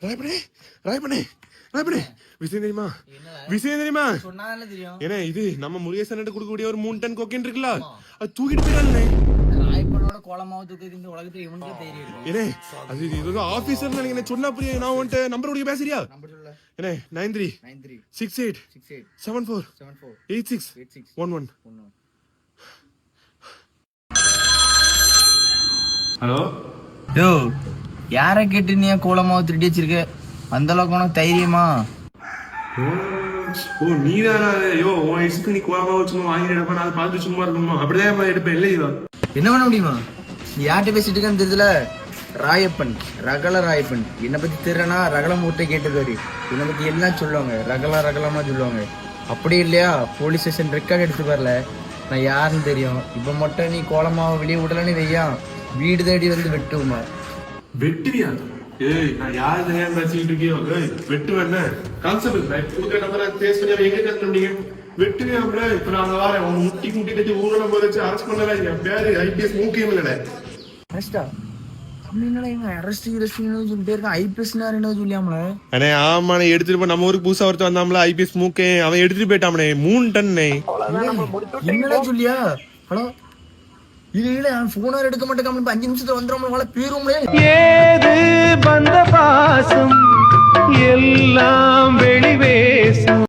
ராயப்பனே ராயப்பனே ராயப்பனே விஷயம் தெரியுமா விஷயம் தெரியுமா ஏன்னா இது நம்ம முருகேசன் கொடுக்கக்கூடிய ஒரு 3 டன் கொக்கைன் இருக்குல்ல அது தூக்கிட்டு போயிடானே ராயப்பனோட கோலமாவ தூக்கிட்டு இந்த உலகத்துல இவனுக்கே தெரியும் ஏனே அது இது ஆபீசர் நினைக்கிறேன் சொன்னா புரிய நான் உன்கிட்ட நம்பர் கொடுக்க பேசுறியா ஏனே 9368748611 ஹலோ யோ யாரை கேட்டு நீ கோலமாவ திருடி வச்சிருக்க அந்த அளவுக்கு உனக்கு தைரியமா ஓ நீதானா யோ உன் இஷ்டத்துக்கு நீ கோலமாவ சும்மா வாங்கிட்டு எடுப்பா நான் பார்த்து சும்மா இருக்கணுமா அப்படிதான் எடுப்பேன் இல்லை இவன் என்ன பண்ண முடியுமா நீ யார்கிட்ட பேசிட்டு இருக்கன்னு தெரியல ராயப்பன் ரகல ராயப்பன் என்னை பத்தி தெரியனா ரகல மூட்டை கேட்டுக்காரு என்னை பத்தி எல்லாம் சொல்லுவாங்க ரகலமா சொல்லுவாங்க அப்படி இல்லையா போலீஸ் ஸ்டேஷன் ரெக்கார்ட் எடுத்து வரல நான் யாருன்னு தெரியும் இப்ப மட்டும் நீ கோலமாவை வெளியே விடலன்னு வையா வீடு தேடி வந்து வெட்டுமா வெட்டுவியா ஏய் நான் யாரு தெரியாம பேசிட்டு இருக்கியோ வெட்டுவேன் கான்செப்ட் கொடுக்குற நம்பர் பேஸ் பண்ணி எங்க கத்துறீங்க வெட்டுவியா இப்ப நாங்க வாரேன் உன் முட்டி கட்டி ஊரோட போச்சு அரெஸ்ட் பண்ணல என் பேரு ஐபிஎஸ் மூக்கியம் இல்ல அரெஸ்டா எடுத்துட்டு போய் நம்ம ஊருக்கு புதுசா ஒருத்தர் வந்தாமல ஐபிஎஸ் மூக்கே அவன் எடுத்துட்டு போயிட்டாமனே 3 டன் என்னடா சொல்லியா ஹலோ இல்ல போன எடுக்க மாட்டேன் 5 நிமிஷத்துல வந்துடும் பேரும்ல ஏது பந்த பாசம் எல்லாம் வெளிவேசும்